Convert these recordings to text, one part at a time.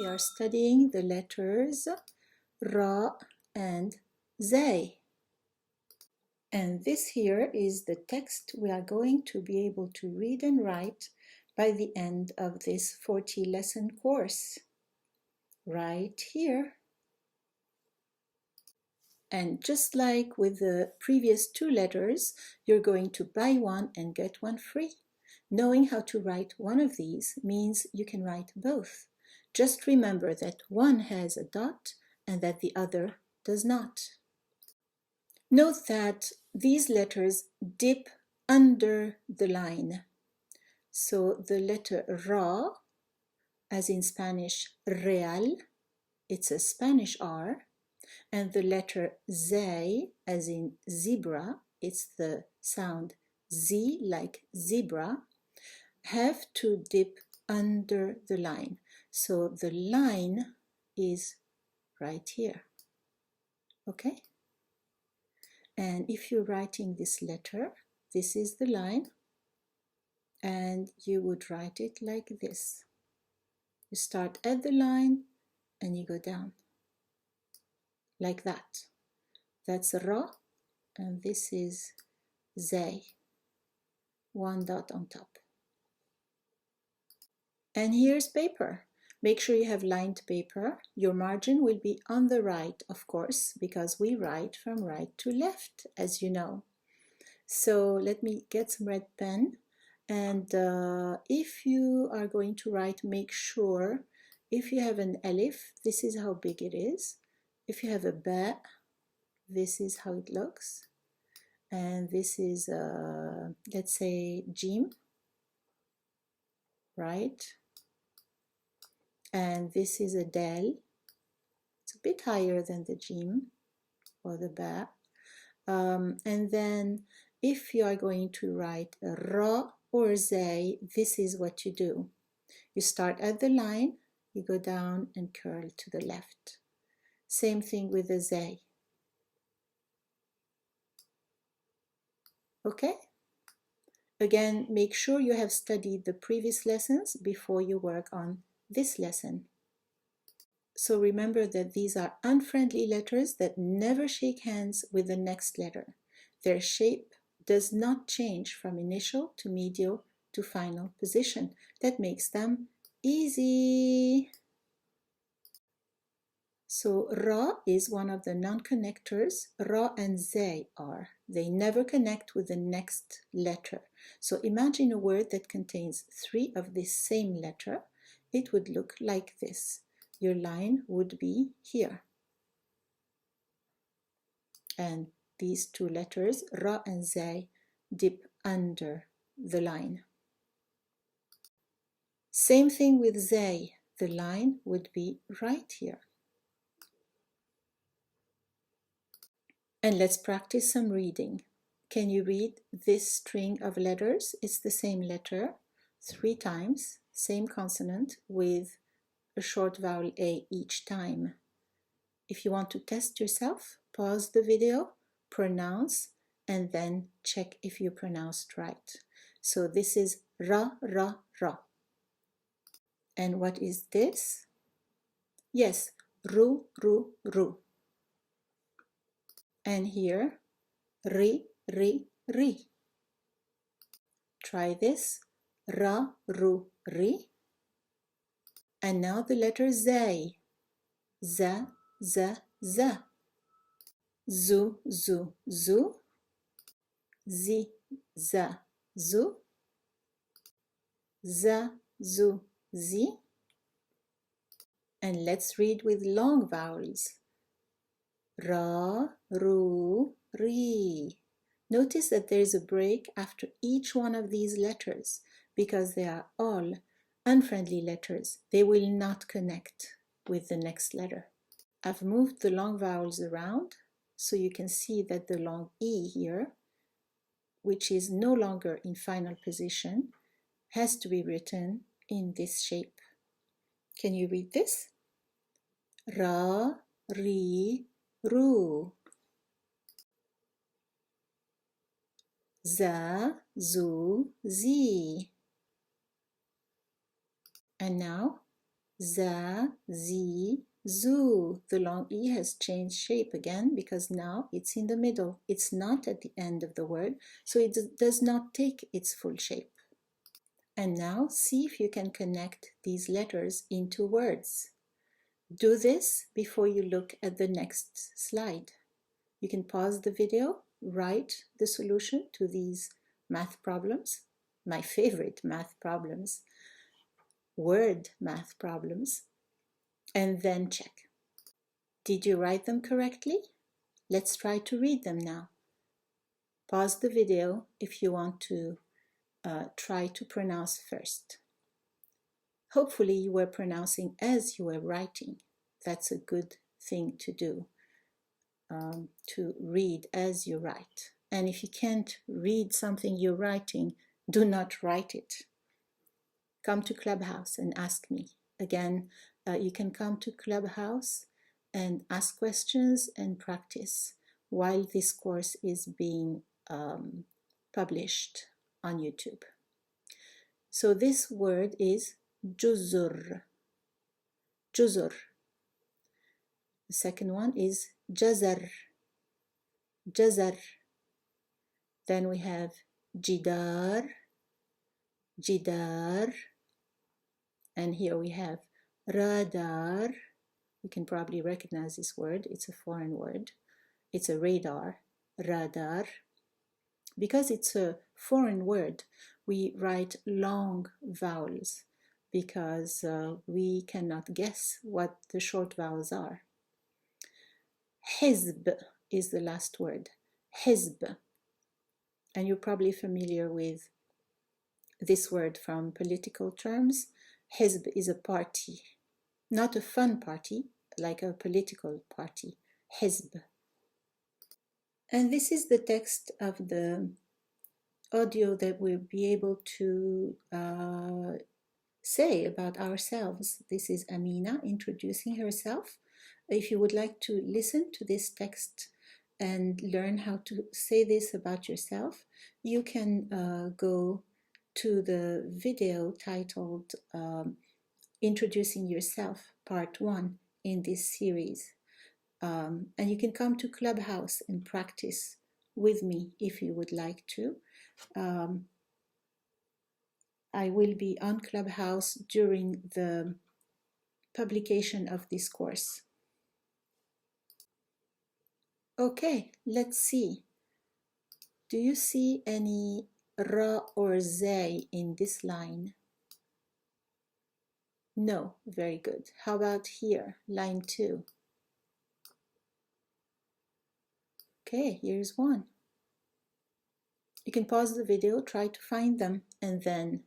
we are studying the letters Ra and Zay. And this here is the text we are going to be able to read and write by the end of this 40 lesson course. Right here. And just like with the previous two letters, you're going to buy one and get one free. Knowing how to write one of these means you can write both. Just remember that one has a dot and that the other does not. Note that these letters dip under the line. So the letter Ra, as in Spanish real, it's a Spanish R, and the letter Zay, as in zebra, it's the sound Z like zebra, have to dip under the line. So the line is right here. Okay? And if you're writing this letter, this is the line, and you would write it like this. You start at the line and you go down like that. That's Ra, and this is Zay, one dot on top. And here's paper. Make sure you have lined paper. Your margin will be on the right, of course, because we write from right to left, as you know. So let me get some red pen. And if you are going to write, make sure if you have an alif, this is how big it is. If you have a ba, this is how it looks. And this is, let's say, jim, right? And this is a del. It's a bit higher than the jim or the ba. And then if you are going to write a ra or zay, this is what you do. You start at the line, you go down and curl to the left. Same thing with the zay. Okay? Again, make sure you have studied the previous lessons before you work on this lesson. So remember that these are unfriendly letters that never shake hands with the next letter. Their shape does not change from initial to medial to final position. That makes them easy. So Ra is one of the non-connectors. Ra and Zay are. They never connect with the next letter. So imagine a word that contains three of this same letter. It would look like this. Your line would be here. And these two letters, Ra and Zay, dip under the line. Same thing with Zay. The line would be right here. And let's practice some reading. Can you read this string of letters? It's the same letter 3 times, same consonant with a short vowel A each time. If you want to test yourself, pause the video, pronounce, and then check if you pronounced right. So this is Ra, Ra, Ra. And what is this? Yes, Ru, Ru, Ru. And here, Ri, Ri, Ri. Try this. Ra, Ru, Ri. And now the letter Zay. Z, Z, Z. Zu, Zu, Zu. Zi, Za, Zu. Za, Zu, Zi. And let's read with long vowels. Ra, Ru, Ri. Notice that there is a break after each one of these letters because they are all unfriendly letters. They will not connect with the next letter. I've moved the long vowels around so you can see that the long E here, which is no longer in final position, has to be written in this shape. Can you read this? Ra, Ri, Ru. Za, Zu, Zi. And now za, zi, zu. The long E has changed shape again because now it's in the middle. It's not at the end of the word, so it does not take its full shape. And now see if you can connect these letters into words. Do this before you look at the next slide. You can pause the video, write the solution to these math problems, my favorite math problems, word math problems, and then check. Did you write them correctly? Let's try to read them now. Pause the video if you want to try to pronounce first. Hopefully you were pronouncing as you were writing. That's a good thing to do, to read as you write. And if you can't read something you're writing, do not write it. Come to Clubhouse and ask me. Again, you can come to Clubhouse and ask questions and practice while this course is being published on YouTube. So this word is juzur. Juzur. The second one is jazar. Jazar. Then we have jidar. Jidar. And here we have radar. You can probably recognize this word. It's a foreign word. It's a radar. Radar. Because it's a foreign word, we write long vowels because we cannot guess what the short vowels are. Hizb is the last word. Hizb. And you're probably familiar with this word from political terms. Hizb is a party, not a fun party, like a political party. Hizb. And this is the text of the audio that we'll be able to say about ourselves. This is Amina introducing herself. If you would like to listen to this text and learn how to say this about yourself, you can go to the video titled Introducing Yourself, Part 1 in this series. And you can come to Clubhouse and practice with me if you would like to. I will be on Clubhouse during the publication of this course. Okay, let's see. Do you see any ra or zay in this line? No, very good. How about here, line 2? Okay, here's one. You can pause the video, try to find them, and then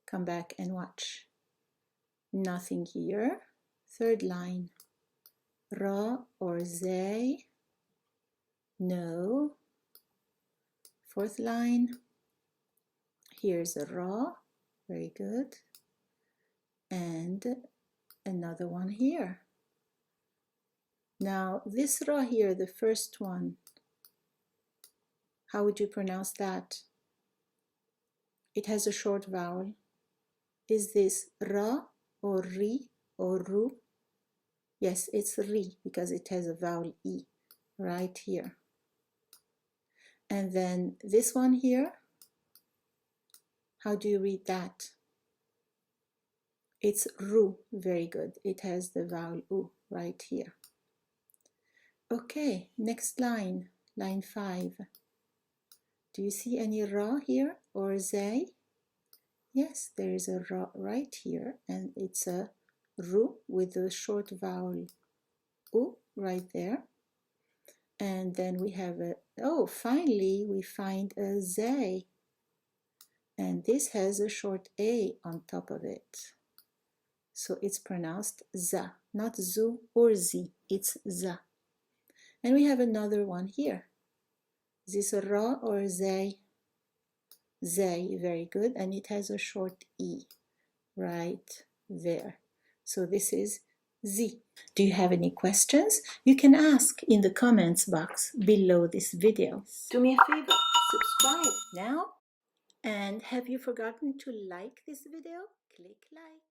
come back and watch. Nothing here. Third line, ra or zay? No. Fourth line, here's a ra, very good. And another one here. Now this ra here, the first one, how would you pronounce that? It has a short vowel. Is this ra or ri or ru? Yes, it's ri because it has a vowel e right here. And then this one here, how do you read that? It's ru, very good. It has the vowel u right here. Okay, next line, line 5. Do you see any ra here or zay? Yes, there is a ra right here, and it's a ru with a short vowel u right there. And then we have a, oh, finally we find a zay. And this has a short a on top of it. So it's pronounced za, not zu or zi, it's za. And we have another one here. Is this a ra or zay? Zay, very good. And it has a short e right there. So this is Z. Do you have any questions? You can ask in the comments box below this video. Do me a favor, subscribe now. And have you forgotten to like this video? Click like.